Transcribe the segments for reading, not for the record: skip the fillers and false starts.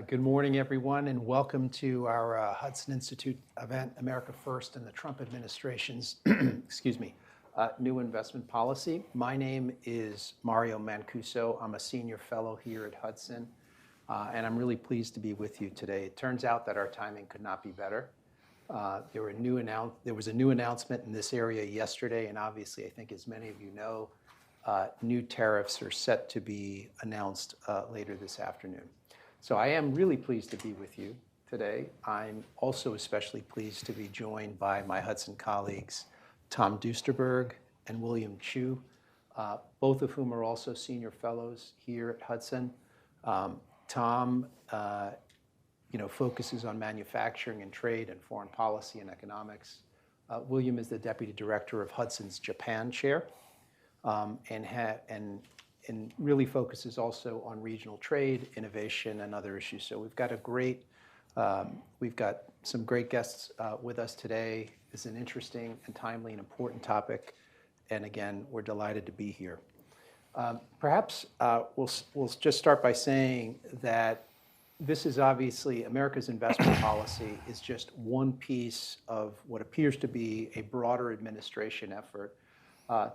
Good morning, everyone, and welcome to our Hudson Institute event, America First and the Trump administration's, excuse me, new investment policy. My name is Mario Mancuso. I'm a senior fellow here at Hudson, and I'm really pleased to be with you today. It turns out that our timing could not be better. There was a new announcement in this area yesterday, and obviously, I think as many of you know, new tariffs are set to be announced later this afternoon. So I am really pleased to be with you today. I'm also especially pleased to be joined by my Hudson colleagues, Tom Duesterberg and William Chou, both of whom are also senior fellows here at Hudson. Tom focuses on manufacturing and trade and foreign policy and economics. William is the deputy director of Hudson's Japan chair, and really focuses also on regional trade, innovation, and other issues. So we've got some great guests with us today. It's an interesting and timely and important topic, and again, we're delighted to be here. Perhaps we'll just start by saying that this is obviously America's investment policy is just one piece of what appears to be a broader administration effort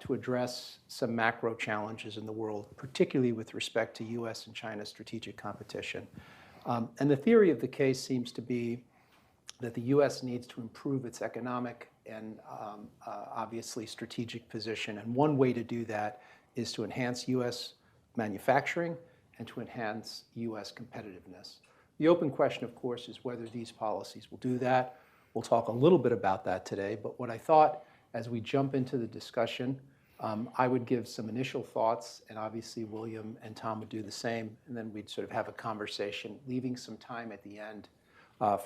to address some macro challenges in the world, particularly with respect to U.S. and China strategic competition. And the theory of the case seems to be that the U.S. needs to improve its economic and obviously strategic position. And one way to do that is to enhance U.S. manufacturing and to enhance U.S. competitiveness. The open question, of course, is whether these policies will do that. We'll talk a little bit about that today, but what I thought as we jump into the discussion, I would give some initial thoughts, and obviously William and Tom would do the same, and then we'd sort of have a conversation, leaving some time at the end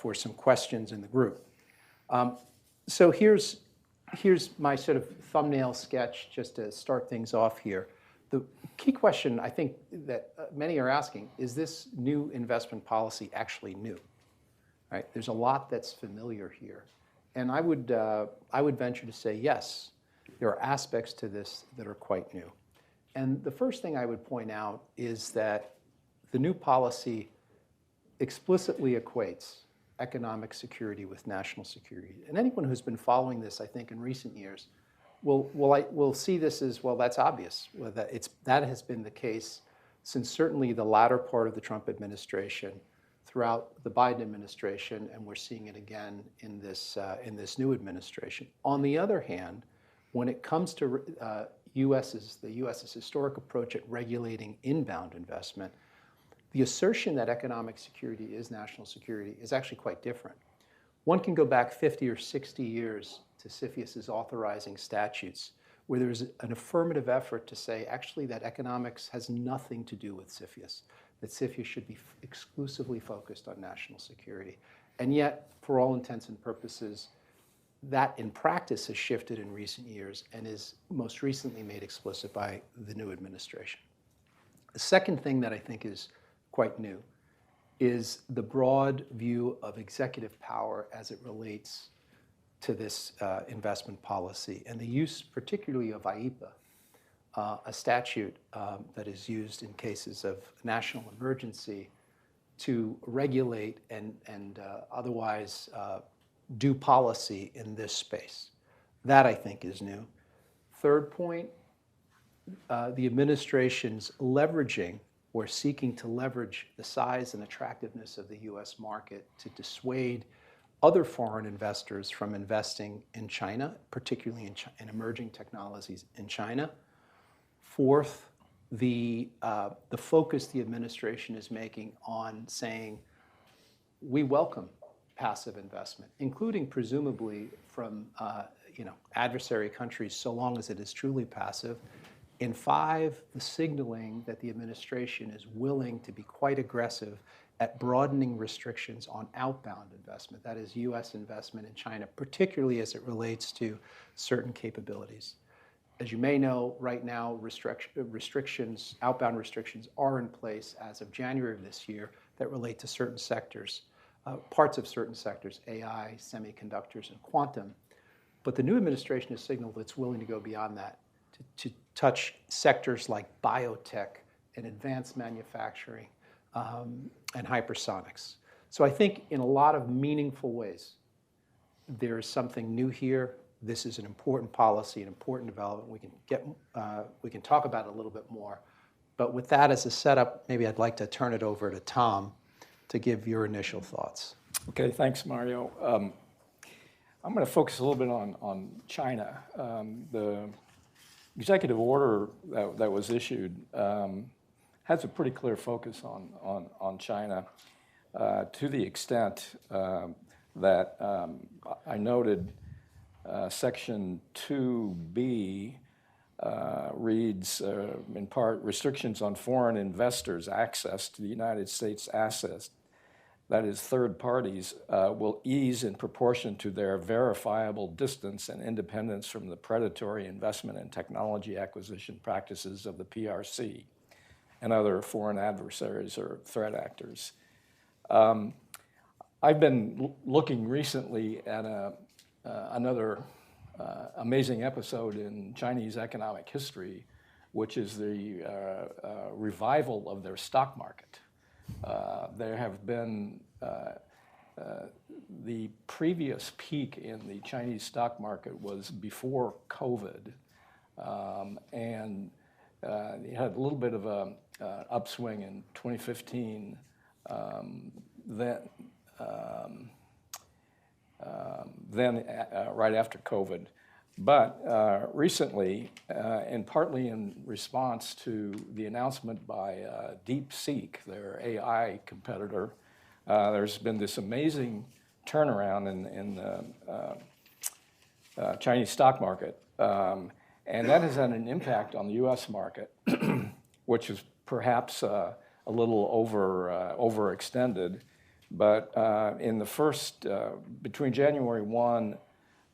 for some questions in the group. So here's my sort of thumbnail sketch just to start things off here. The key question I think that many are asking, is this new investment policy actually new? Right? There's a lot that's familiar here. And I would venture to say, yes, there are aspects to this that are quite new. And the first thing I would point out is that the new policy explicitly equates economic security with national security. And anyone who's been following this, I think, in recent years will see this as, well, that's obvious. Well, that has been the case since certainly the latter part of the Trump administration, throughout the Biden administration, and we're seeing it again in this new administration. On the other hand, when it comes to the U.S.'s historic approach at regulating inbound investment, the assertion that economic security is national security is actually quite different. One can go back 50 or 60 years to CFIUS's authorizing statutes, where there's an affirmative effort to say actually that economics has nothing to do with CFIUS, that CFIUS should be exclusively focused on national security. And yet, for all intents and purposes, that in practice has shifted in recent years and is most recently made explicit by the new administration. The second thing that I think is quite new is the broad view of executive power as it relates to this investment policy and the use particularly of IEPA, a statute that is used in cases of national emergency to regulate and otherwise do policy in this space. That, I think, is new. Third point, the administration's leveraging or seeking to leverage the size and attractiveness of the U.S. market to dissuade other foreign investors from investing in China, particularly in emerging technologies in China. Fourth, the focus the administration is making on saying we welcome passive investment, including presumably from adversary countries, so long as it is truly passive. In 5, the signaling that the administration is willing to be quite aggressive at broadening restrictions on outbound investment, that is U.S. investment in China, particularly as it relates to certain capabilities. As you may know, right now, outbound restrictions are in place as of January of this year that relate to certain sectors, parts of certain sectors, AI, semiconductors, and quantum. But the new administration has signaled it's willing to go beyond that, to touch sectors like biotech and advanced manufacturing, and hypersonics. So I think in a lot of meaningful ways, there is something new here. This is an important policy, an important development. We can talk about it a little bit more. But with that as a setup, maybe I'd like to turn it over to Tom to give your initial thoughts. Okay, thanks, Mario. I'm going to focus a little bit on China. The executive order that was issued has a pretty clear focus on China to the extent that I noted Section 2B reads, in part, restrictions on foreign investors' access to the United States assets, that is, third parties, will ease in proportion to their verifiable distance and independence from the predatory investment and technology acquisition practices of the PRC and other foreign adversaries or threat actors. I've been looking recently at another amazing episode in Chinese economic history, which is the revival of their stock market. There have been the previous peak in the Chinese stock market was before COVID, and it had a little bit of a upswing in 2015. Then right after COVID. But recently, and partly in response to the announcement by DeepSeek, their AI competitor, there's been this amazing turnaround in the Chinese stock market. And that has had an impact on the US market, which is perhaps a little overextended. But in the first, between January 1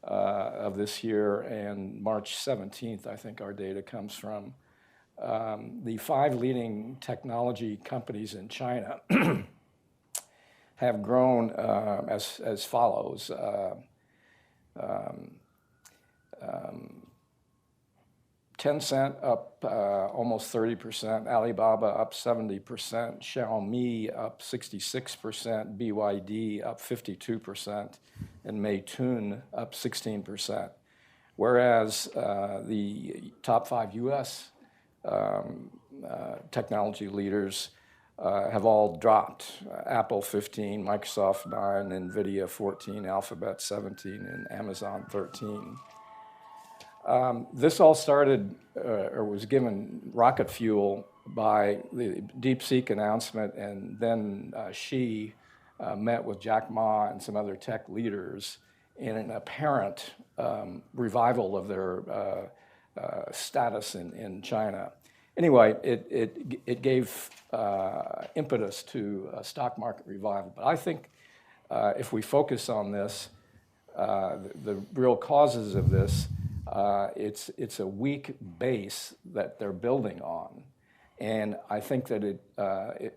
of this year and March 17th, I think our data comes from, the 5 leading technology companies in China have grown as follows. Tencent up almost 30%, Alibaba up 70%, Xiaomi up 66%, BYD up 52%, and Meituan up 16%. Whereas the top 5 US technology leaders have all dropped. Apple 15, Microsoft 9, NVIDIA 14, Alphabet 17, and Amazon 13. This all started, or was given rocket fuel by the DeepSeek announcement, and then Xi met with Jack Ma and some other tech leaders in an apparent revival of their status in China. Anyway, it gave impetus to a stock market revival. But I think if we focus on this, the real causes of this, it's a weak base that they're building on. And I think that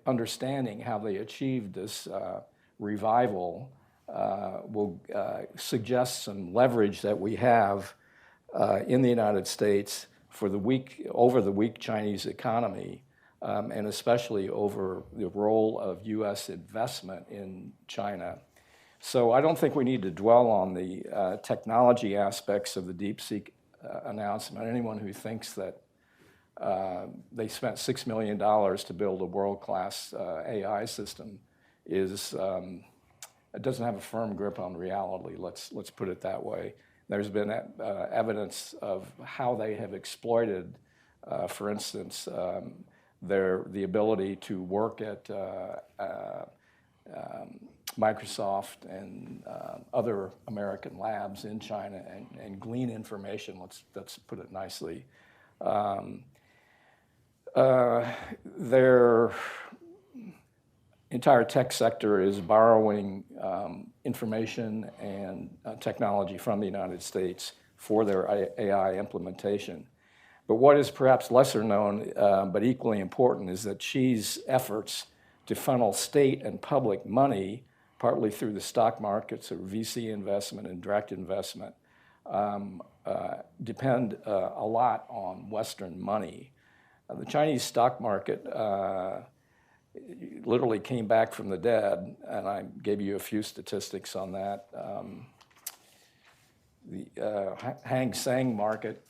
understanding how they achieved this revival will suggest some leverage that we have in the United States for over the weak Chinese economy, and especially over the role of US investment in China. So I don't think we need to dwell on the technology aspects of the DeepSeek announcement. Anyone who thinks that they spent $6 million to build a world-class AI system doesn't have a firm grip on reality. Let's put it that way. There's been evidence of how they have exploited, for instance, the ability to work at Microsoft and other American labs in China and glean information, let's put it nicely. Their entire tech sector is borrowing information and technology from the United States for their AI implementation. But what is perhaps lesser known, but equally important, is that Xi's efforts to funnel state and public money, partly through the stock markets or VC investment and direct investment, depend a lot on Western money. The Chinese stock market literally came back from the dead, and I gave you a few statistics on that. The Hang Seng market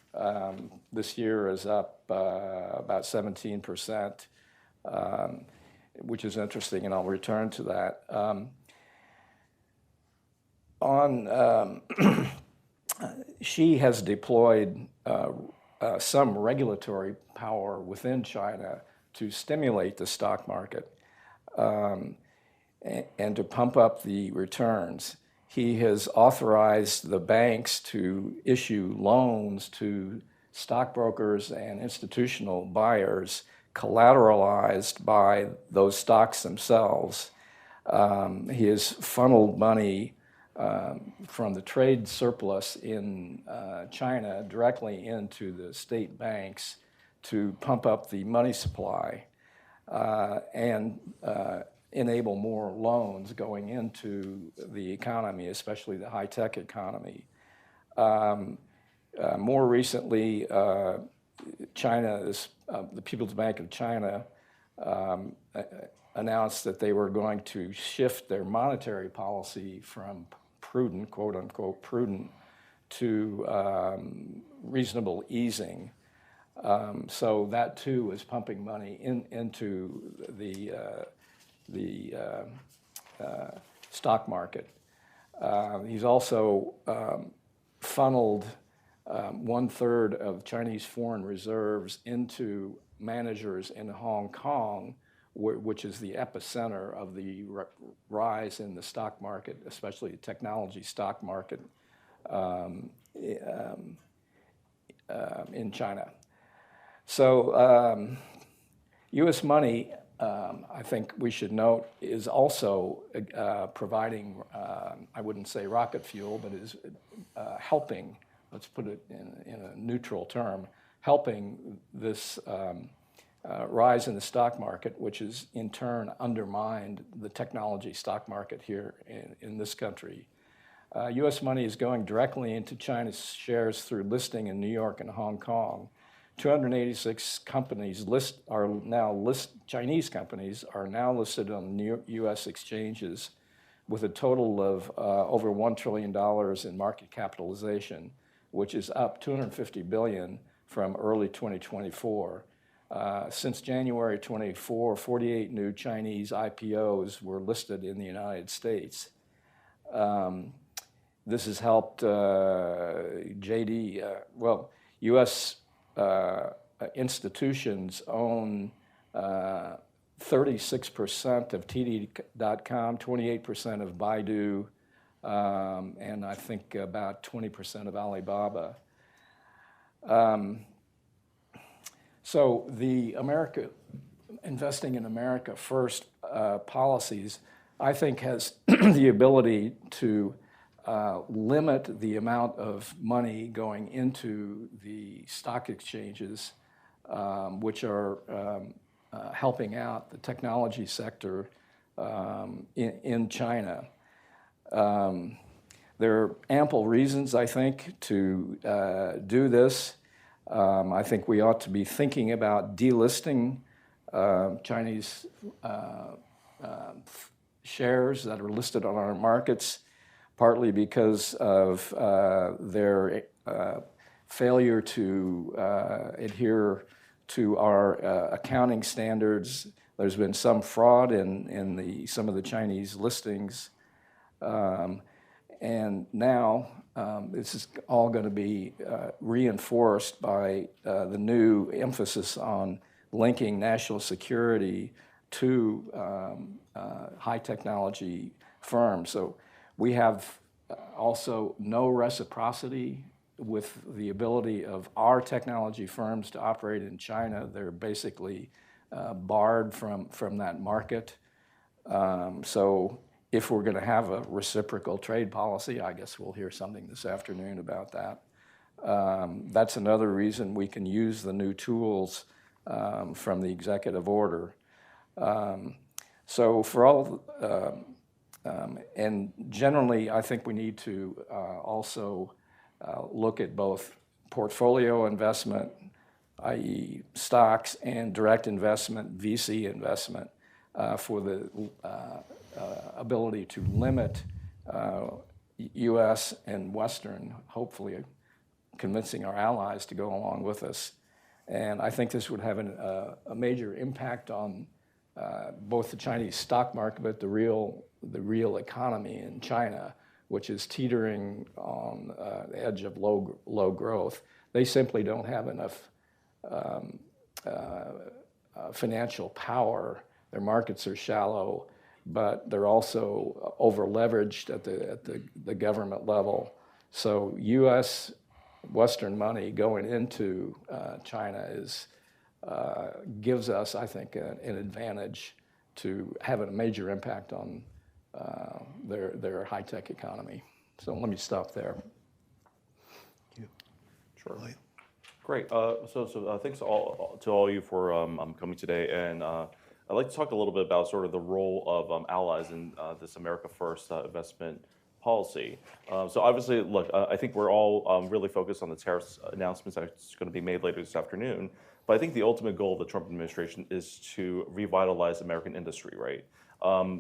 this year is up about 17%, which is interesting, and I'll return to that. Xi has deployed some regulatory power within China to stimulate the stock market and to pump up the returns. He has authorized the banks to issue loans to stockbrokers and institutional buyers collateralized by those stocks themselves. He has funneled money from the trade surplus in China directly into the state banks to pump up the money supply and enable more loans going into the economy, especially the high-tech economy. More recently, the People's Bank of China announced that they were going to shift their monetary policy from prudent, quote unquote, prudent, to reasonable easing. So that too is pumping money into the stock market. He's also funneled 1/3 of Chinese foreign reserves into managers in Hong Kong, which is the epicenter of the rise in the stock market, especially the technology stock market in China. So U.S. money, I think we should note, is also providing, I wouldn't say rocket fuel, but is helping, let's put it in a neutral term, helping this rise in the stock market, which has in turn undermined the technology stock market here in this country. U.S. money is going directly into China's shares through listing in New York and Hong Kong. 286 companies Chinese companies are now listed on U.S. exchanges with a total of over $1 trillion in market capitalization, which is up $250 billion from early 2024. Since January 24, 48 new Chinese IPOs were listed in the United States. This has helped U.S. Institutions own 36% of TD.com, 28% of Baidu, and I think about 20% of Alibaba. So the investing in America first policies, I think, has the ability to limit the amount of money going into the stock exchanges, which are helping out the technology sector in China. There are ample reasons, I think, to do this. I think we ought to be thinking about delisting Chinese shares that are listed on our markets, partly because of their failure to adhere to our accounting standards. There's been some fraud in some of the Chinese listings. And now this is all going to be reinforced by the new emphasis on linking national security to high technology firms. So we have also no reciprocity with the ability of our technology firms to operate in China. They're basically barred from that market. So if we're going to have a reciprocal trade policy, I guess we'll hear something this afternoon about that. That's another reason we can use the new tools from the executive order. So for all, and generally, I think we need to also look at both portfolio investment, i.e. stocks, and direct investment, VC investment. for the ability to limit U.S. and Western, hopefully convincing our allies to go along with us. And I think this would have a major impact on both the Chinese stock market, but the real economy in China, which is teetering on the edge of low growth. They simply don't have enough financial power. Their markets are shallow, but they're also over leveraged at the government level. So U.S. Western money going into China gives us, I think, an advantage to having a major impact on their high-tech economy. So let me stop there. Thank you. Sure. Great. So thanks to all you for coming today. And I'd like to talk a little bit about sort of the role of allies in this America First investment policy. So obviously, look, I think we're all really focused on the tariffs announcements that's going to be made later this afternoon. But I think the ultimate goal of the Trump administration is to revitalize American industry, right?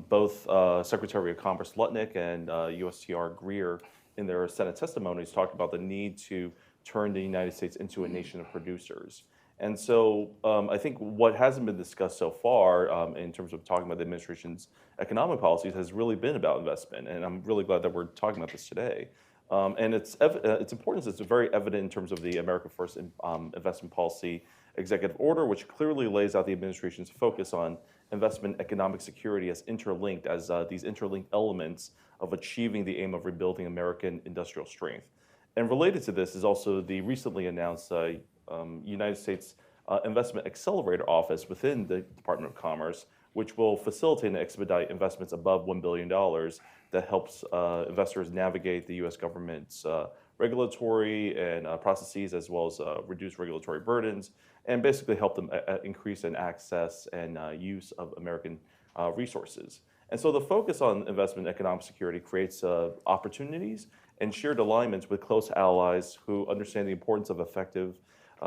Both Secretary of Commerce Lutnick and USTR Greer in their Senate testimonies talked about the need to turn the United States into a nation of producers. And so I think what hasn't been discussed so far in terms of talking about the administration's economic policies has really been about investment. And I'm really glad that we're talking about this today. And its importance is very evident in terms of the America First investment policy executive order, which clearly lays out the administration's focus on investment economic security as interlinked, as these interlinked elements of achieving the aim of rebuilding American industrial strength. And related to this is also the recently announced United States Investment Accelerator Office within the Department of Commerce, which will facilitate and expedite investments above $1 billion that helps investors navigate the U.S. government's regulatory and processes, as well as reduce regulatory burdens, and basically help them increase in access and use of American resources. And so the focus on investment economic security creates opportunities and shared alignments with close allies who understand the importance of effective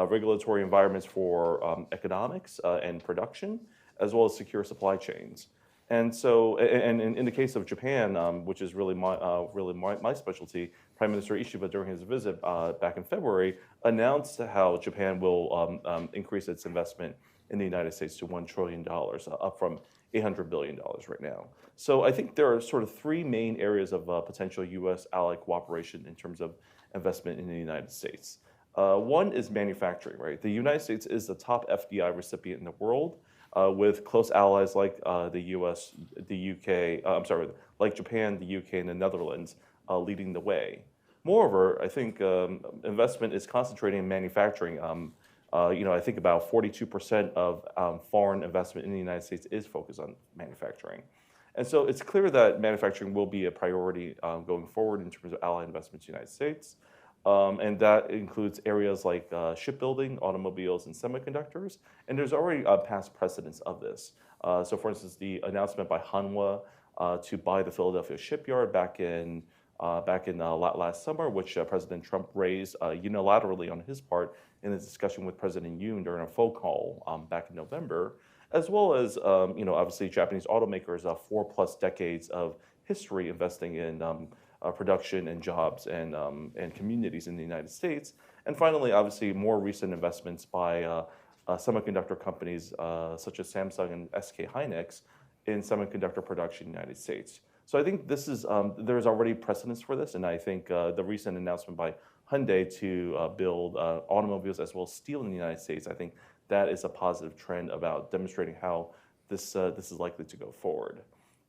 regulatory environments for economics and production, as well as secure supply chains. And so, and in the case of Japan, which is really my specialty, Prime Minister Ishiba, during his visit back in February, announced how Japan will increase its investment in the United States to $1 trillion, up from $800 billion right now. So I think there are sort of three main areas of potential U.S. ally cooperation in terms of investment in the United States. One is manufacturing, right? The United States is the top FDI recipient in the world, with close allies like the U.S., the UK, like Japan, the UK, and the Netherlands leading the way. Moreover, I think investment is concentrating in manufacturing. I think about 42% of foreign investment in the United States is focused on manufacturing. And so it's clear that manufacturing will be a priority going forward in terms of ally investments in the United States. And that includes areas like shipbuilding, automobiles, and semiconductors. And there's already past precedents of this. So for instance, the announcement by Hanwha to buy the Philadelphia shipyard back in last summer, which President Trump raised unilaterally on his part in a discussion with President Yoon during a phone call back in November, as well as obviously Japanese automakers 4+ decades of history investing in production and jobs and communities in the United States. And finally, obviously, more recent investments by semiconductor companies such as Samsung and SK Hynix in semiconductor production in the United States. So I think this is there's already precedence for this, and I think the recent announcement by Hyundai to build automobiles as well as steel in the United States, I think that is a positive trend about demonstrating how this is likely to go forward.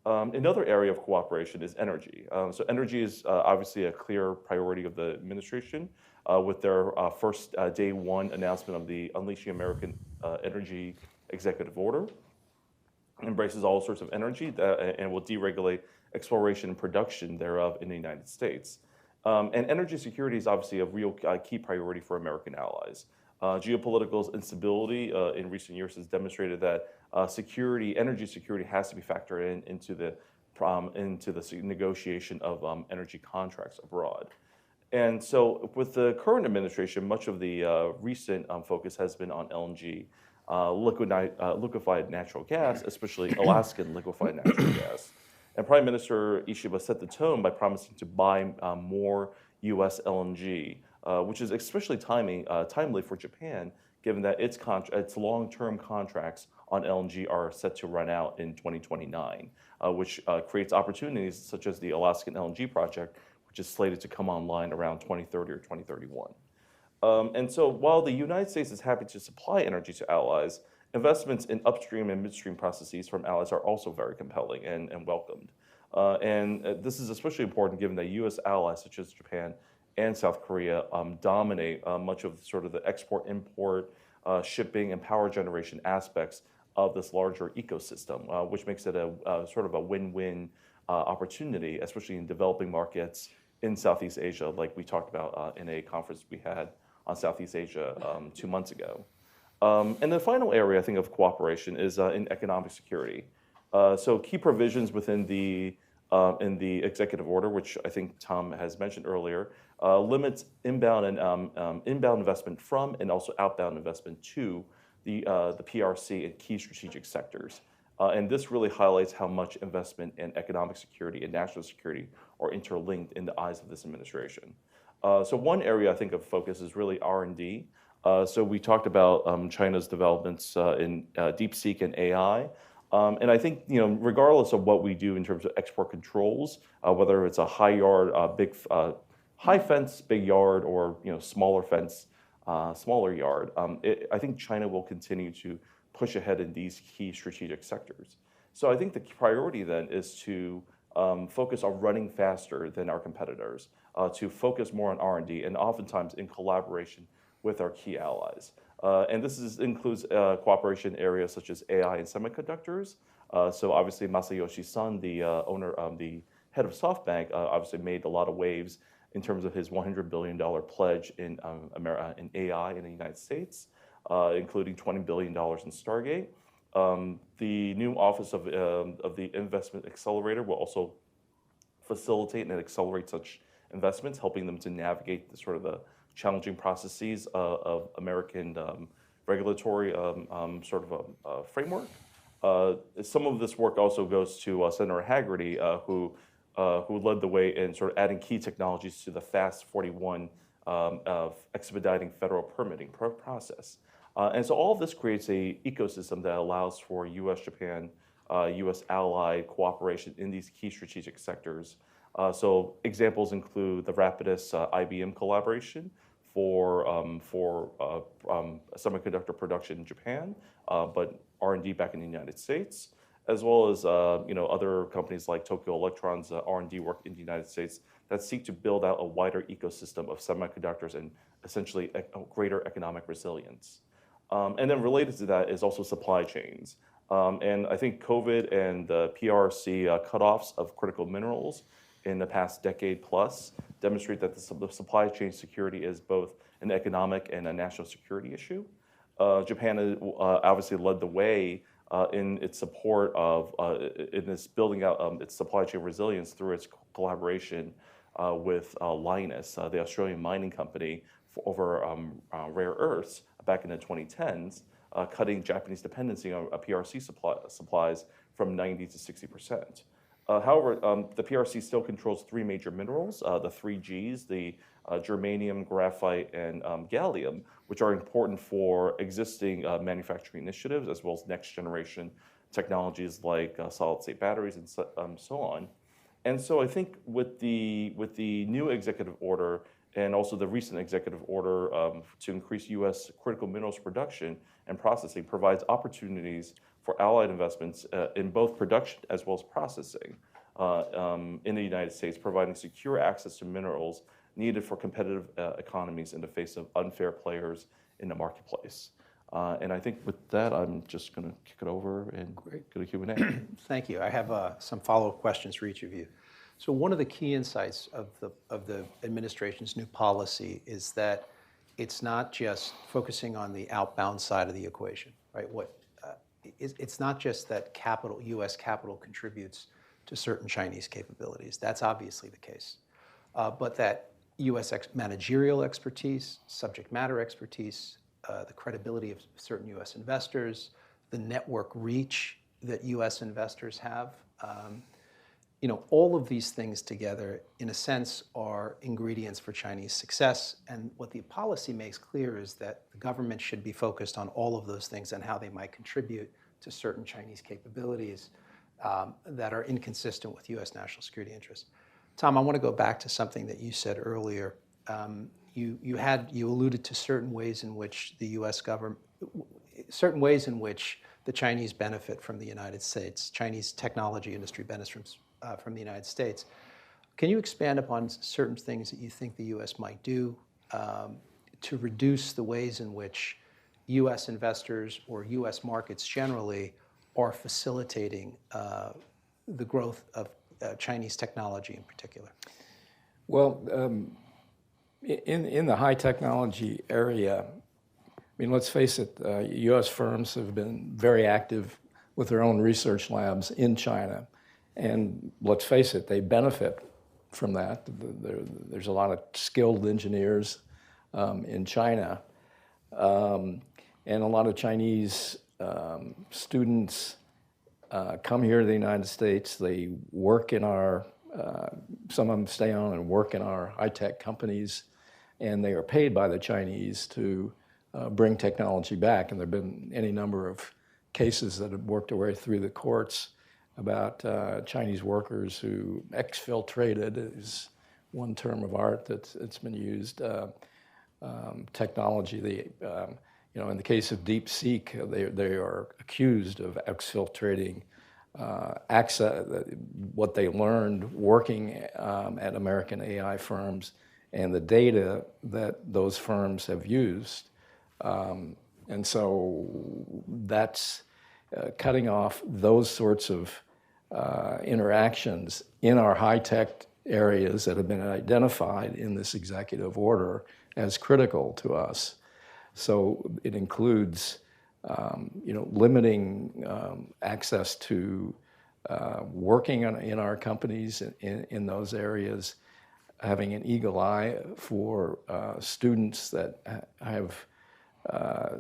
Another area of cooperation is energy. So energy is obviously a clear priority of the administration with their first day one announcement of the Unleashing American Energy Executive Order. It embraces all sorts of energy and will deregulate exploration and production thereof in the United States. And energy security is obviously a real key priority for American allies. Geopolitical instability in recent years has demonstrated that energy security has to be factored into the negotiation of energy contracts abroad. And so with the current administration, much of the recent focus has been on LNG. liquefied natural gas, especially Alaskan liquefied natural gas. And Prime Minister Ishiba set the tone by promising to buy more U.S. LNG, which is especially timely for Japan, given that its long-term contracts on LNG are set to run out in 2029, which creates opportunities such as the Alaskan LNG project, which is slated to come online around 2030 or 2031. And so while the United States is happy to supply energy to allies, investments in upstream and midstream processes from allies are also very compelling and welcomed. This is especially important given that U.S. allies such as Japan and South Korea dominate much of sort of the export-import, shipping, and power generation aspects of this larger ecosystem, which makes it a sort of a win-win opportunity, especially in developing markets in Southeast Asia, like we talked about in a conference we had on Southeast Asia 2 months ago. And the final area, I think, of cooperation is in economic security. So key provisions within in the executive order, which I think Tom has mentioned earlier, limits inbound investment from and also outbound investment to the PRC in key strategic sectors. And this really highlights how much investment in economic security and national security are interlinked in the eyes of this administration. So one area I think of focus is really R&D. So we talked about China's developments in DeepSeek and AI. And I think, regardless of what we do in terms of export controls, whether it's a high fence, big yard, or smaller fence, smaller yard, I think China will continue to push ahead in these key strategic sectors. So I think the priority then is to focus on running faster than our competitors, to focus more on R&D, and oftentimes in collaboration with our key allies. And this includes cooperation areas such as AI and semiconductors. So obviously Masayoshi Son, the the head of SoftBank, obviously made a lot of waves in terms of his $100 billion pledge in AI in the United States, including $20 billion in Stargate. The new Office of the Investment Accelerator will also facilitate and accelerate such investments, helping them to navigate the challenging processes of American regulatory framework. Some of this work also goes to Senator Haggerty, who led the way in sort of adding key technologies to the FAST-41 of expediting federal permitting process. And so all of this creates an ecosystem that allows for U.S.-Japan, U.S. ally cooperation in these key strategic sectors. So examples include the Rapidus IBM collaboration for semiconductor production in Japan, but R&D back in the United States, as well as other companies like Tokyo Electron's R&D work in the United States that seek to build out a wider ecosystem of semiconductors and essentially a greater economic resilience. And then related to that is also supply chains. And I think COVID and the PRC cutoffs of critical minerals in the past decade plus demonstrate that the supply chain security is both an economic and a national security issue. Japan obviously led the way in its support of in this building out its supply chain resilience through its collaboration with Lynas, the Australian mining company, for over rare earths back in the 2010s, cutting Japanese dependency on PRC supplies from 90 to 60%. However, the PRC still controls three major minerals, the three Gs, the germanium, graphite, and gallium, which are important for existing manufacturing initiatives, as well as next generation technologies like solid-state batteries and so on. And so I think with the new executive order and also the recent executive order to increase U.S. critical minerals production and processing provides opportunities for allied investments in both production as well as processing in the United States, providing secure access to minerals needed for competitive economies in the face of unfair players in the marketplace. And I think with that, I'm just going to kick it over and go to Q&A. Thank you. I have some follow-up questions for each of you. So one of the key insights of the administration's new policy is that it's not just focusing on the outbound side of the equation, right? It's not just that U.S. capital contributes to certain Chinese capabilities. That's obviously the case. But that U.S. managerial expertise, subject matter expertise, the credibility of certain U.S. investors, the network reach that U.S. investors have. All of these things together, in a sense, are ingredients for Chinese success. And what the policy makes clear is that the government should be focused on all of those things and how they might contribute to certain Chinese capabilities that are inconsistent with U.S. national security interests. Tom, I want to go back to something that you said earlier. You alluded to certain ways in which the U.S. government, certain ways in which the Chinese benefit from the United States, Chinese technology industry benefits from the United States. Can you expand upon certain things that you think the U.S. might do to reduce the ways in which U.S. investors or U.S. markets generally are facilitating the growth of Chinese technology in particular? Well, in the high technology area, I mean, let's face it, U.S. firms have been very active with their own research labs in China. And let's face it, they benefit from that. There's a lot of skilled engineers in China. And a lot of Chinese students come here to the United States. They work in some of them stay on and work in our high-tech companies, and they are paid by the Chinese to bring technology back. And there have been any number of cases that have worked their way through the courts about Chinese workers who exfiltrated, is one term of art that's been used, technology. In the case of DeepSeek, they are accused of exfiltrating what they learned working at American AI firms and the data that those firms have used. And so that's cutting off those sorts of interactions in our high-tech areas that have been identified in this executive order as critical to us. So it includes, limiting access to working in our companies in those areas, having an eagle eye for students that have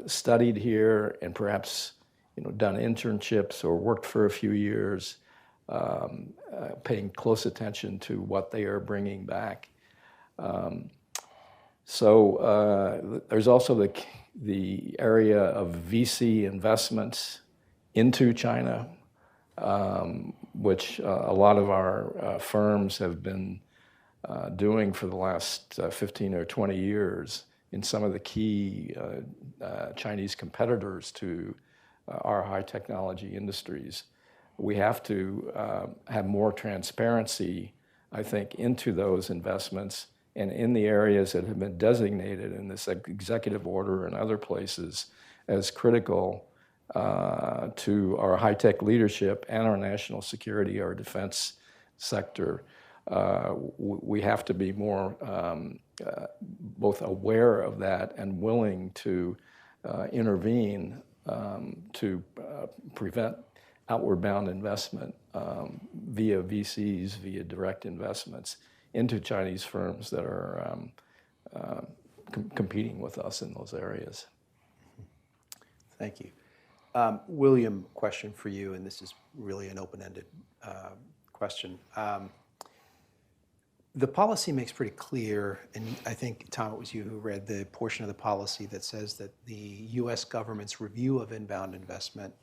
studied here and perhaps done internships or worked for a few years, paying close attention to what they are bringing back. So there's also the area of VC investments into China, which a lot of our firms have been doing for the last 15 or 20 years in some of the key Chinese competitors to our high technology industries. We have to have more transparency, I think, into those investments and in the areas that have been designated in this executive order and other places as critical to our high-tech leadership and our national security, our defense sector. We have to be more both aware of that and willing to intervene to prevent outward bound investment via VCs, via direct investments into Chinese firms that are competing with us in those areas. Thank you. William, question for you, and this is really an open-ended question. The policy makes pretty clear, and I think, Tom, it was you who read the portion of the policy that says that the U.S. government's review of inbound investment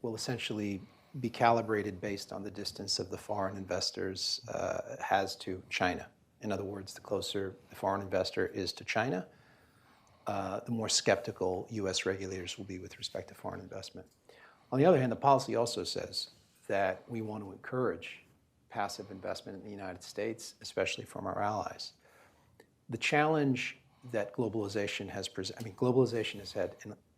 will essentially be calibrated based on the distance of the foreign investors has to China. In other words, the closer the foreign investor is to China, the more skeptical U.S. regulators will be with respect to foreign investment. On the other hand, the policy also says that we want to encourage passive investment in the United States, especially from our allies. The challenge that globalization has presented, globalization has had,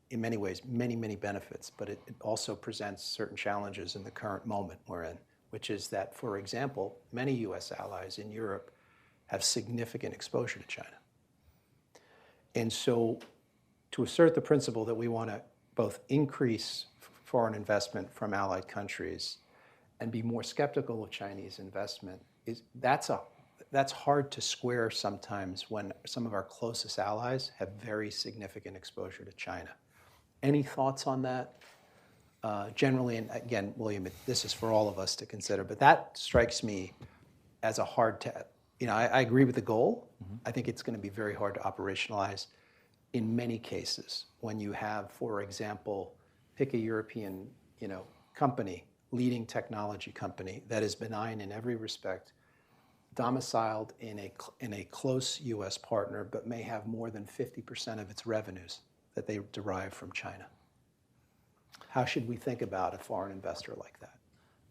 in many ways, many, many benefits, but it also presents certain challenges in the current moment we're in, which is that, for example, many U.S. allies in Europe have significant exposure to China. And so to assert the principle that we want to both increase foreign investment from allied countries and be more skeptical of Chinese investment, that's hard to square sometimes when some of our closest allies have very significant exposure to China. Any thoughts on that? Generally, and again, William, this is for all of us to consider, but that strikes me as a hard to, I agree with the goal. I think it's going to be very hard to operationalize in many cases when you have, for example, pick a European, company, leading technology company that is benign in every respect, domiciled in a close U.S. partner, but may have more than 50% of its revenues that they derive from China. How should we think about a foreign investor like that?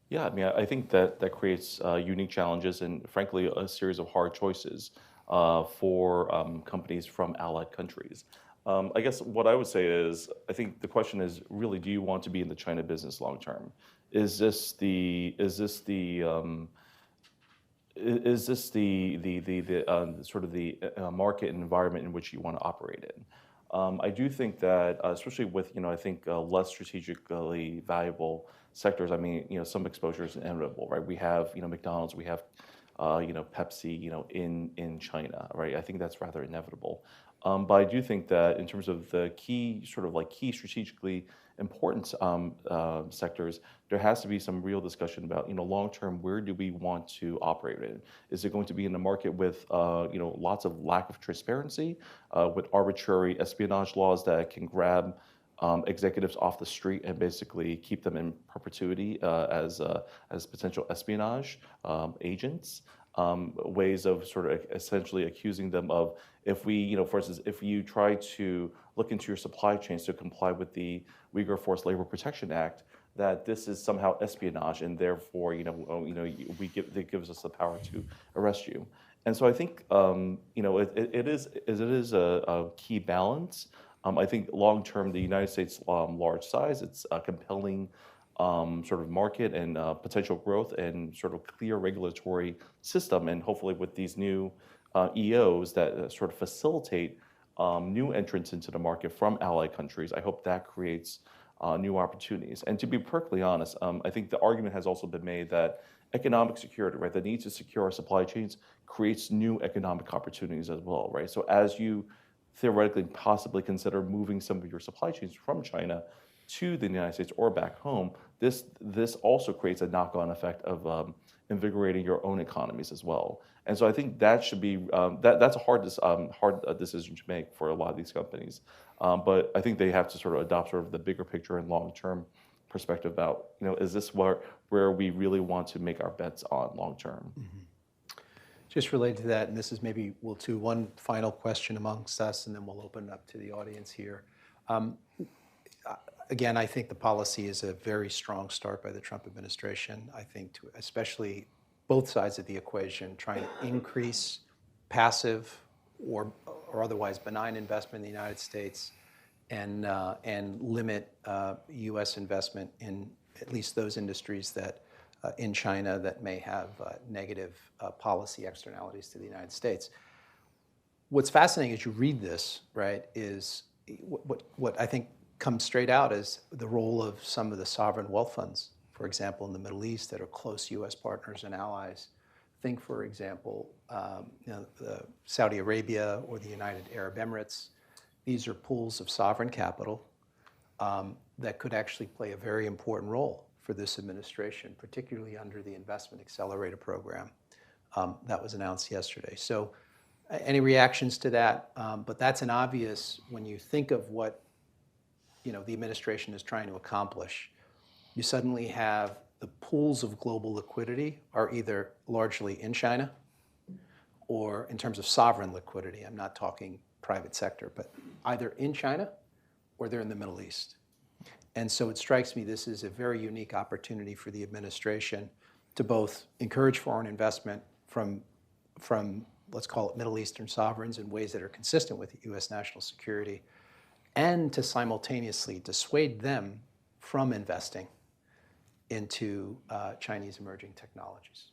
Yeah, I mean, I think that creates unique challenges and, frankly, a series of hard choices for companies from allied countries. I guess what I would say is, I think the question is really, do you want to be in the China business long term? Is this the sort of the market environment in which you want to operate in? I do think that, especially with I think less strategically valuable sectors. I mean, some exposure is inevitable, right? We have McDonald's, we have Pepsi, in China, right? I think that's rather inevitable. But I do think that in terms of the key strategically important sectors, there has to be some real discussion about long term, where do we want to operate in? Is it going to be in a market with lots of lack of transparency, with arbitrary espionage laws that can grab executives off the street and basically keep them in perpetuity as potential espionage agents? Ways of sort of essentially accusing them of, if we, for instance, if you try to look into your supply chains to comply with the Uyghur Forced Labor Protection Act, that this is somehow espionage, and therefore, it gives us the power to arrest you. And so I think, it is a key balance. I think long term, the United States' large size, it's a compelling sort of market and potential growth and sort of clear regulatory system, and hopefully with these new EOs that sort of facilitate new entrants into the market from allied countries, I hope that creates new opportunities. And to be perfectly honest, I think the argument has also been made that economic security, right, the need to secure our supply chains creates new economic opportunities as well, right? So as you theoretically possibly consider moving some of your supply chains from China to the United States or back home, this also creates a knock-on effect of invigorating your own economies as well. And so I think that should be that's a hard decision to make for a lot of these companies. But I think they have to sort of adopt sort of the bigger picture and long-term perspective about, is this where we really want to make our bets on long term? Mm-hmm. Just related to that, and this is maybe, one final question amongst us, and then we'll open it up to the audience here. Again, I think the policy is a very strong start by the Trump administration. I think especially both sides of the equation, trying to increase passive or otherwise benign investment in the United States and limit U.S. investment in at least those industries that in China that may have negative policy externalities to the United States. What's fascinating as you read this, right, is what I think comes straight out is the role of some of the sovereign wealth funds, for example, in the Middle East that are close U.S. partners and allies. Think, for example, Saudi Arabia or the United Arab Emirates. These are pools of sovereign capital that could actually play a very important role for this administration, particularly under the Investment Accelerator Program that was announced yesterday. So any reactions to that? But that's an obvious, when you think of what the administration is trying to accomplish, you suddenly have the pools of global liquidity are either largely in China or in terms of sovereign liquidity. I'm not talking private sector, but either in China or they're in the Middle East. And so it strikes me this is a very unique opportunity for the administration to both encourage foreign investment from let's call it Middle Eastern sovereigns in ways that are consistent with U.S. national security, and to simultaneously dissuade them from investing into Chinese emerging technologies.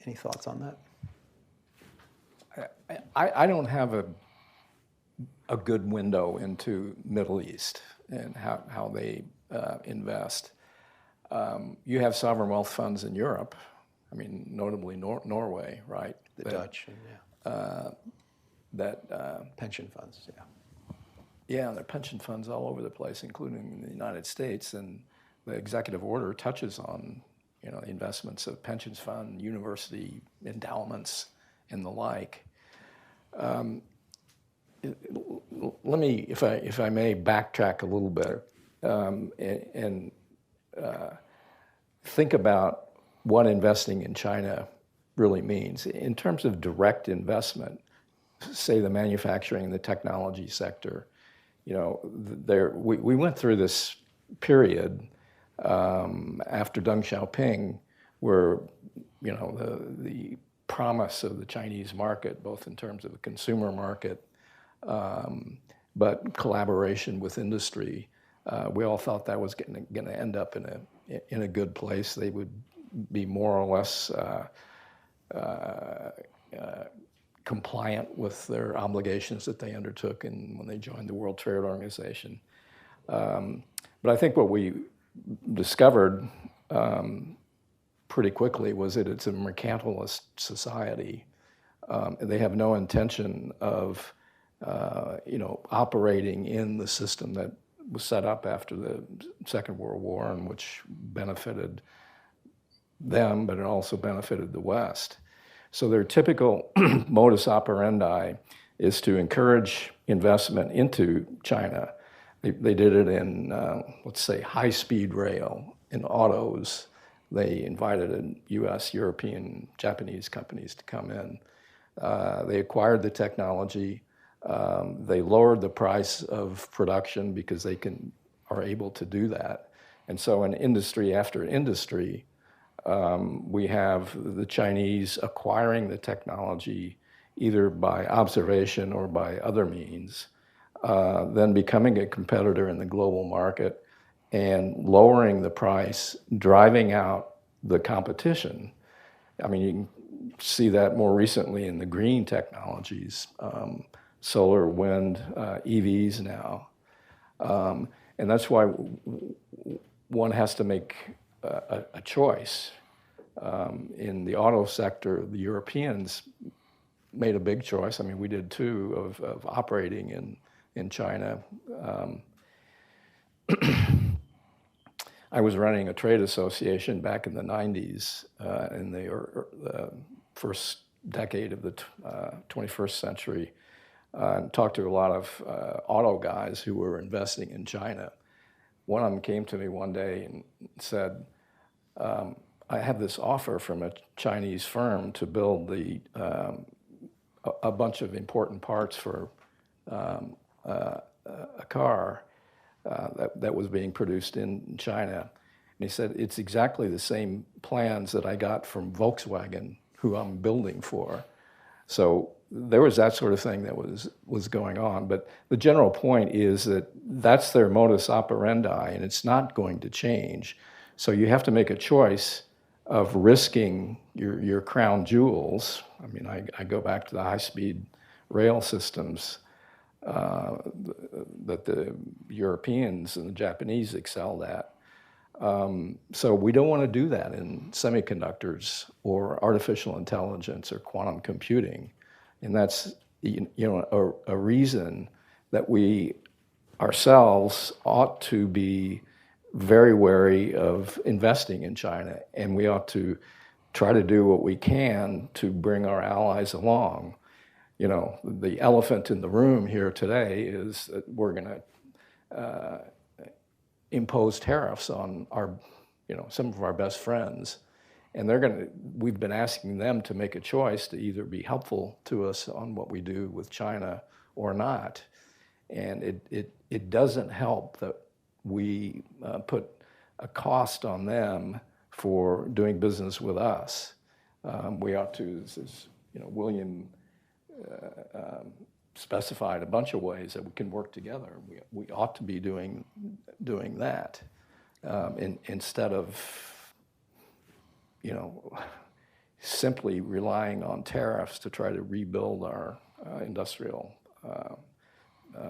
Any thoughts on that? I don't have a good window into Middle East and how they invest. You have sovereign wealth funds in Europe I mean, notably Norway, right? The Dutch, and pension funds, yeah. Yeah, there are pension funds all over the place, including in the United States, and the executive order touches on, the investments of pensions fund, university endowments, and the like. Let me, if I may, backtrack a little bit and think about what investing in China really means. In terms of direct investment, say the manufacturing and the technology sector, we went through this period after Deng Xiaoping where, the promise of the Chinese market, both in terms of the consumer market, but collaboration with industry, we all thought that was going to end up in a good place. They would be more or less compliant with their obligations that they undertook when they joined the World Trade Organization. But I think what we discovered pretty quickly was that it's a mercantilist society. They have no intention of operating in the system that was set up after the Second World War, and which benefited them, but it also benefited the West. So their typical modus operandi is to encourage investment into China. They did it in, let's say, high-speed rail, in autos. They invited US, European, Japanese companies to come in. They acquired the technology. They lowered the price of production because they are able to do that. And so in industry after industry, we have the Chinese acquiring the technology either by observation or by other means, then becoming a competitor in the global market and lowering the price, driving out the competition. I mean, you can see that more recently in the green technologies, solar, wind, EVs now. And that's why one has to make a choice. In the auto sector, the Europeans made a big choice. I mean, we did too, of operating in China. I was running a trade association back in the 90s, in the first decade of the 21st century, and talked to a lot of auto guys who were investing in China. One of them came to me one day and said, I have this offer from a Chinese firm to build a bunch of important parts for a car that was being produced in China. And he said, it's exactly the same plans that I got from Volkswagen, who I'm building for. So there was that sort of thing that was going on. But the general point is that that's their modus operandi, and it's not going to change. So you have to make a choice of risking your crown jewels. I mean, I go back to the high-speed rail systems that the Europeans and the Japanese excelled at. So we don't want to do that in semiconductors or artificial intelligence or quantum computing. And that's a reason that we ourselves ought to be very wary of investing in China, and we ought to try to do what we can to bring our allies along. The elephant in the room here today is that we're going to impose tariffs on some of our best friends, and we've been asking them to make a choice to either be helpful to us on what we do with China or not. And it doesn't help that we put a cost on them for doing business with us. We ought to, as William specified a bunch of ways that we can work together. We ought to be doing that instead of simply relying on tariffs to try to rebuild our industrial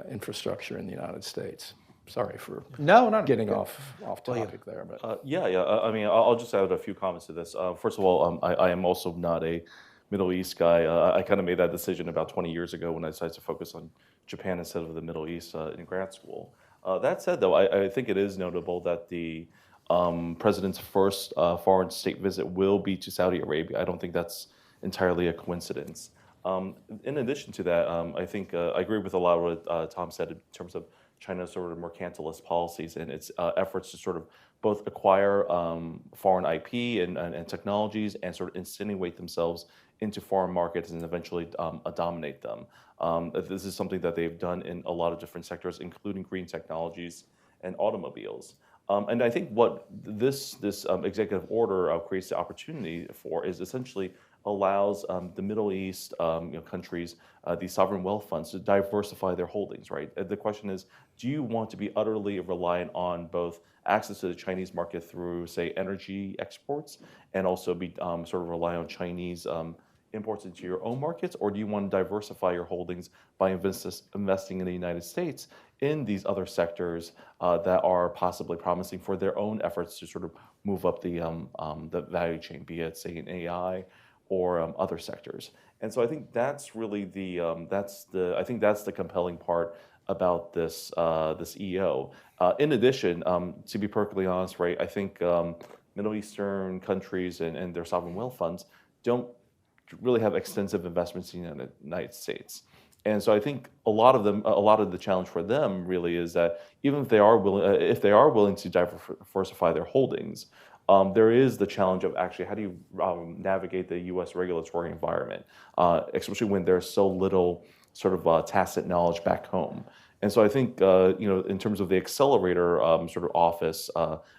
infrastructure in the United States. Sorry for No, no, getting good. off Well, topic there, but Yeah. I mean, I'll just add a few comments to this. First of all, I am also not a Middle East guy. I kind of made that decision about 20 years ago when I decided to focus on Japan instead of the Middle East in grad school. That said, though, I think it is notable that the president's first foreign state visit will be to Saudi Arabia. I don't think that's entirely a coincidence. In addition to that, I think I agree with a lot of what Tom said in terms of China's sort of mercantilist policies and its efforts to sort of both acquire foreign IP and technologies and sort of insinuate themselves into foreign markets and eventually dominate them. This is something that they've done in a lot of different sectors, including green technologies and automobiles. And I think what this executive order creates the opportunity for is essentially allows the Middle East countries, these sovereign wealth funds, to diversify their holdings. Right. The question is, do you want to be utterly reliant on both access to the Chinese market through, say, energy exports, and also be sort of rely on Chinese imports into your own markets, or do you want to diversify your holdings by investing in the United States in these other sectors that are possibly promising for their own efforts to sort of move up the value chain, be it, say, in AI or other sectors? And so I think that's really I think that's the compelling part about this EO. In addition, to be perfectly honest, right, I think Middle Eastern countries and their sovereign wealth funds don't really have extensive investments in the United States. And so I think a lot of the challenge for them really is that even if they are willing to diversify their holdings, there is the challenge of actually how do you navigate the U.S. regulatory environment, especially when there's so little sort of tacit knowledge back home. And so I think in terms of the accelerator sort of office,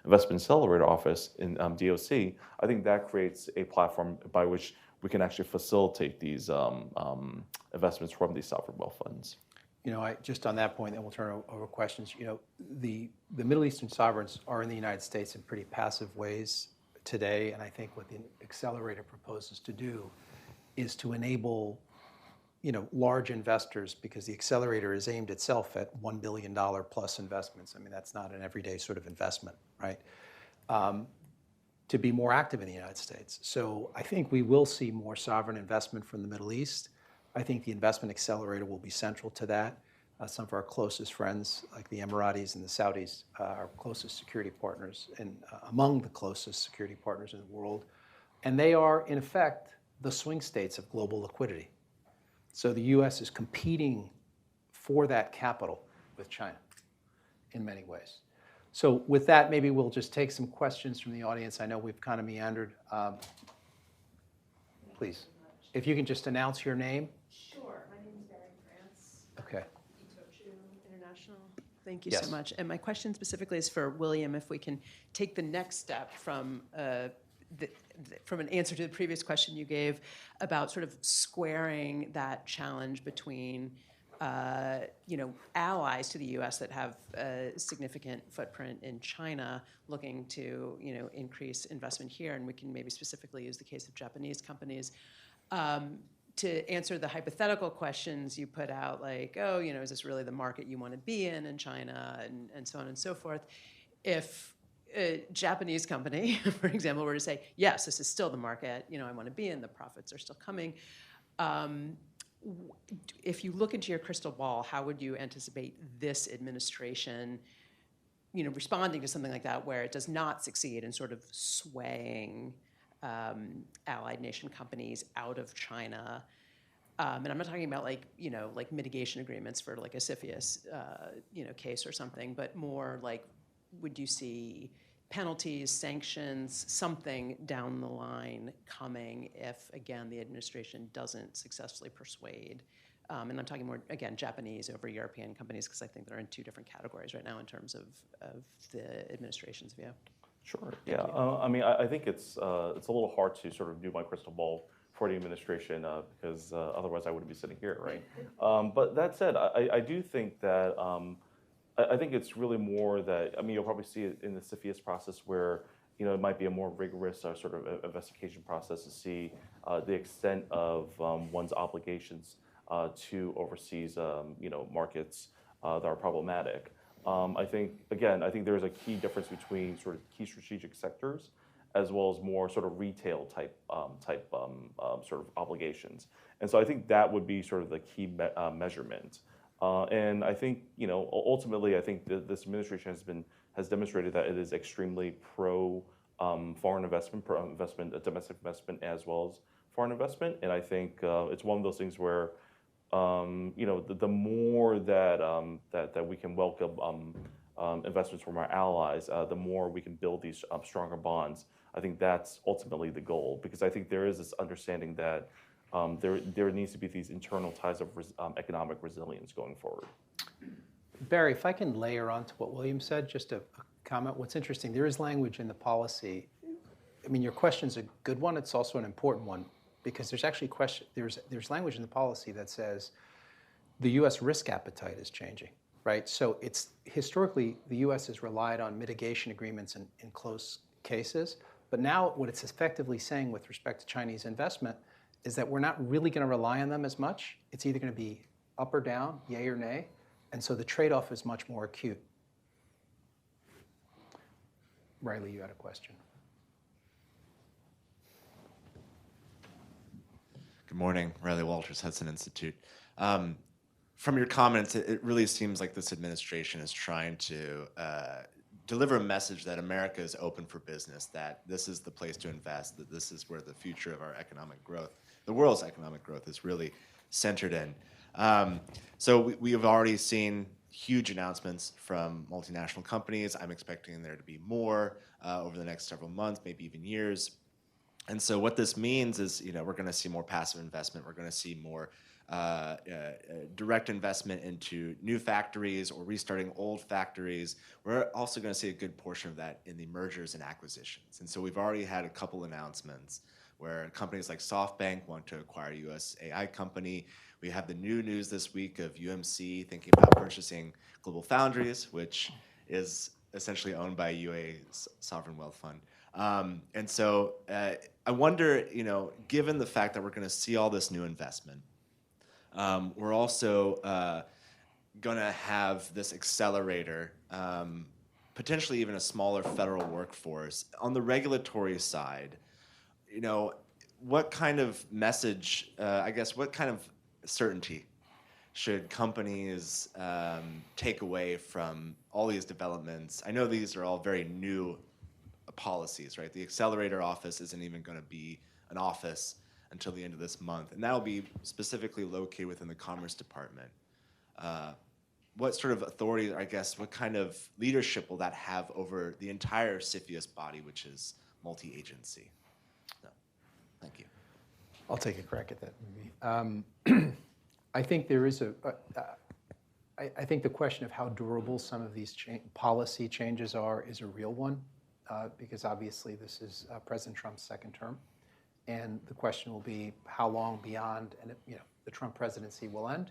investment accelerator office in DOC, I think that creates a platform by which we can actually facilitate these investments from these sovereign wealth funds. Just on that point, then we'll turn over questions. The Middle Eastern sovereigns are in the United States in pretty passive ways today, and I think what the accelerator proposes to do is to enable, large investors, because the accelerator is aimed itself at $1 billion plus investments. I mean, that's not an everyday sort of investment, right? To be more active in the United States. So I think we will see more sovereign investment from the Middle East. I think the investment accelerator will be central to that. Some of our closest friends, like the Emiratis and the Saudis, are closest security partners and among the closest security partners in the world. And they are, in effect, the swing states of global liquidity. So the US is competing for that capital with China in many ways. So with that, maybe we'll just take some questions from the audience. I know we've kind of meandered. Please, if you can just announce your name. Sure. My name is Barry France. Okay. Chou International. Thank you Yes. so much. And my question specifically is for William, if we can take the next step from an answer to the previous question you gave about sort of squaring that challenge between allies to the U.S. that have a significant footprint in China looking to, increase investment here, and we can maybe specifically use the case of Japanese companies. To answer the hypothetical questions you put out, like, is this really the market you want to be in China, and so on and so forth. If a Japanese company, for example, were to say, yes, this is still the market, I want to be in, the profits are still coming. If you look into your crystal ball, how would you anticipate this administration, responding to something like that, where it does not succeed in sort of swaying allied nation companies out of China? And I'm not talking about like mitigation agreements for like a CFIUS, case or something, but more like, would you see penalties, sanctions, something down the line coming if, again, the administration doesn't successfully persuade? And I'm talking more, again, Japanese over European companies, because I think they're in two different categories right now in terms of the administration's view. Sure. Yeah. I mean, I think it's a little hard to sort of do my crystal ball for the administration because otherwise I wouldn't be sitting here, right? But that said, I do think that I think it's really more that, I mean, you'll probably see it in the CFIUS process where, it might be a more rigorous sort of investigation process to see the extent of one's obligations to overseas, markets that are problematic. I think, again, I think there's a key difference between sort of key strategic sectors as well as more sort of retail type sort of obligations. And so I think that would be sort of the key measurement. And I think, ultimately, I think this administration has demonstrated that it is extremely pro foreign investment, domestic investment, as well as foreign investment. And I think it's one of those things where, the more that we can welcome investments from our allies, the more we can build these stronger bonds. I think that's ultimately the goal, because I think there is this understanding that there needs to be these internal ties of economic resilience going forward. Barry, if I can layer on to what William said, just a comment. What's interesting, there is language in the policy. I mean, your question's a good one. It's also an important one, because there's actually there's language in the policy that says the U.S. risk appetite is changing, right? So it's historically the U.S. has relied on mitigation agreements in close cases, but now what it's effectively saying with respect to Chinese investment is that we're not really going to rely on them as much. It's either going to be up or down, yay or nay, and so the trade-off is much more acute. Riley, you had a question. Good morning, Riley Walters, Hudson Institute. From your comments, it really seems like this administration is trying to deliver a message that America is open for business, that this is the place to invest, that this is where the future of our economic growth, the world's economic growth, is really centered in. So we have already seen huge announcements from multinational companies. I'm expecting there to be more over the next several months, maybe even years. And so what this means is, we're going to see more passive investment. We're going to see more direct investment into new factories or restarting old factories. We're also going to see a good portion of that in the mergers and acquisitions. And so we've already had a couple announcements where companies like SoftBank want to acquire a U.S. AI company. We have the new news this week of UMC thinking about purchasing Global Foundries, which is essentially owned by UAE's sovereign wealth fund. And so I wonder, given the fact that we're going to see all this new investment, we're also going to have this accelerator, potentially even a smaller federal workforce. On the regulatory side, what kind of message, what kind of certainty should companies take away from all these developments? I know these are all very new policies, right? The accelerator office isn't even going to be an office until the end of this month, and that'll be specifically located within the Commerce Department. What sort of authority, what kind of leadership will that have over the entire CFIUS body, which is multi-agency? So, thank you. I'll take a crack at that. I think there is I think the question of how durable some of these policy changes are is a real one, because obviously this is President Trump's second term, and the question will be how long beyond the Trump presidency will end,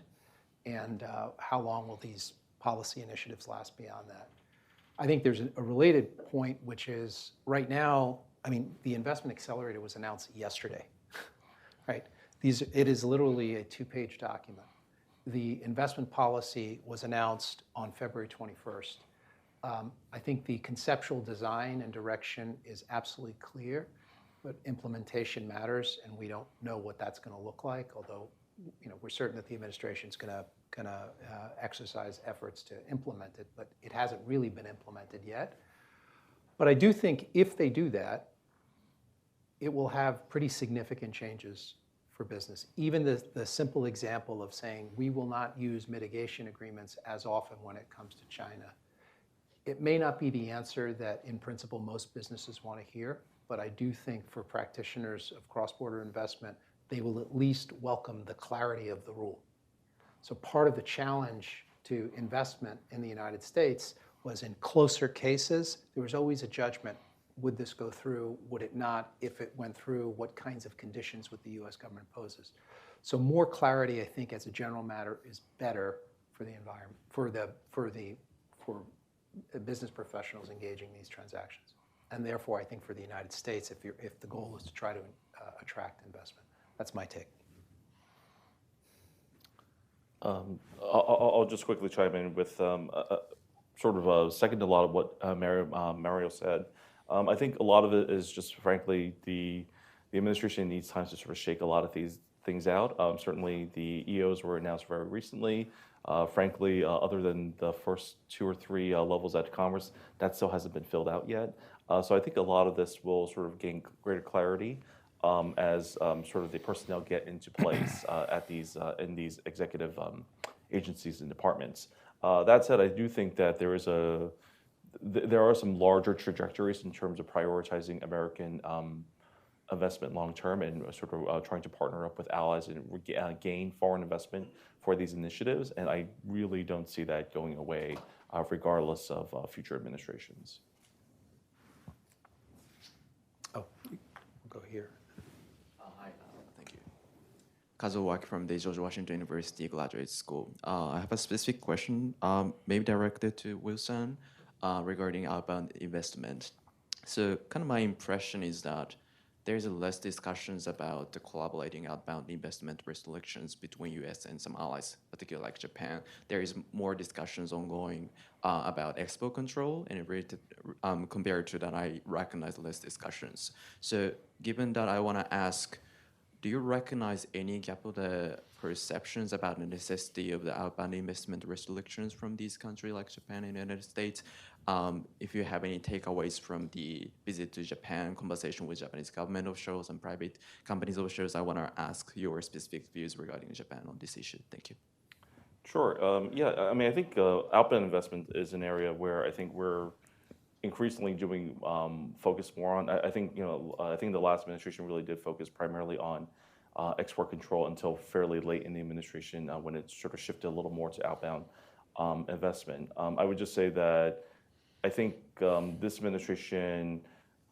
and how long will these policy initiatives last beyond that. I think there's a related point, which is right now, the investment accelerator was announced yesterday, right? It is literally a 2-page document. The investment policy was announced on February 21st. I think the conceptual design and direction is absolutely clear, but implementation matters, and we don't know what that's going to look like, although we're certain that the administration is going to exercise efforts to implement it, but it hasn't really been implemented yet. But I do think if they do that, it will have pretty significant changes for business. Even the simple example of saying we will not use mitigation agreements as often when it comes to China. It may not be the answer that in principle most businesses want to hear, but I do think for practitioners of cross-border investment, they will at least welcome the clarity of the rule. So part of the challenge to investment in the United States was in closer cases, there was always a judgment. Would this go through? Would it not? If it went through, what kinds of conditions would the U.S. government poses? So more clarity, I think, as a general matter, is better for the environment, for business professionals engaging these transactions, and therefore, I think for the United States, if the goal is to try to attract investment, that's my take. I'll just quickly chime in with sort of second a lot of what Mario said. I think a lot of it is just, frankly, the administration needs time to sort of shake a lot of these things out. Certainly, the EOs were announced very recently. Frankly, other than the first 2 or 3 levels at Congress, that still hasn't been filled out yet. So I think a lot of this will sort of gain greater clarity as sort of the personnel get into place at these in these executive agencies and departments. That said, I do think that there are some larger trajectories in terms of prioritizing American investment long term and sort of trying to partner up with allies and gain foreign investment for these initiatives. And I really don't see that going away regardless of future administrations. Oh, we'll go here. Hi, thank you. Kazuo Waki from the George Washington University Graduate School. I have a specific question, maybe directed to Wilson, regarding outbound investment. So kind of my impression is that there's less discussions about the collaborating outbound investment restrictions between US and some allies, particularly like Japan. There is more discussions ongoing about export control, and compared to that, I recognize less discussions. So given that, I want to ask, do you recognize any gap of the perceptions about the necessity of the outbound investment restrictions from these countries like Japan and the United States? If you have any takeaways from the visit to Japan, conversation with Japanese government officials and private companies officials, I want to ask your specific views regarding Japan on this issue. Thank you. Sure. Yeah, I mean, I think outbound investment is an area where I think we're increasingly doing focus more on. I think I think the last administration really did focus primarily on export control until fairly late in the administration when it sort of shifted a little more to outbound investment. I would just say that I think this administration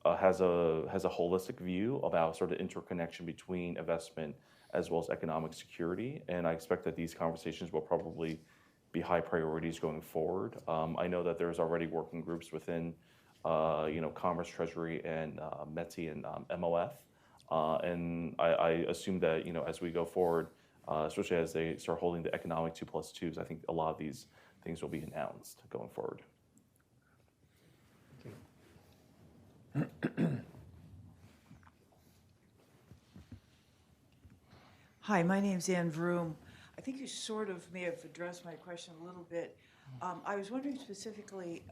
has a holistic view about sort of interconnection between investment as well as economic security, and I expect that these conversations will probably be high priorities going forward. I know that there's already working groups within Commerce, Treasury, and METI and MOF, and I assume that as we go forward, especially as they start holding the economic 2+2s, I think a lot of these things will be announced going forward. Hi, my name's Ann Vroom. I think you sort of may have addressed my question a little bit. I was wondering specifically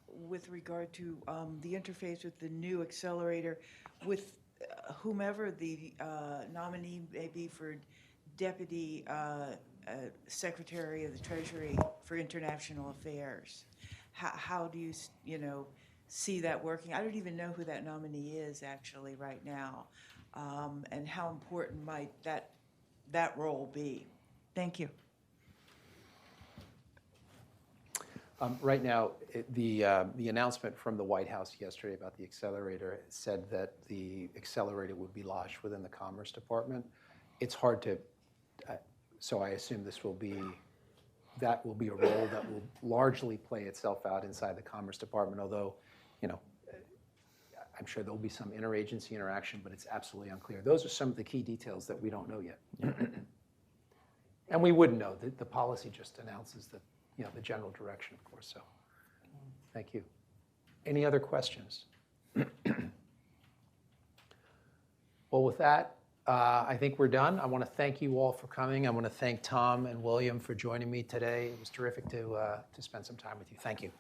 with regard to the interface with the new accelerator, with whomever the nominee may be for Deputy Secretary of the Treasury for International Affairs. How do you, see that working? I don't even know who that nominee is actually right now, and how important might that role be? Thank you. Right now, the announcement from the White House yesterday about the accelerator said that the accelerator would be lodged within the Commerce Department. It's hard to, so I assume that will be a role that will largely play itself out inside the Commerce Department, although, I'm sure there'll be some interagency interaction, but it's absolutely unclear. Those are some of the key details that we don't know yet. And we wouldn't know. The policy just announces the general direction, of course. So, thank you. Any other questions? Well, with that, I think we're done. I want to thank you all for coming. I want to thank Tom and William for joining me today. It was terrific to spend some time with you. Thank you.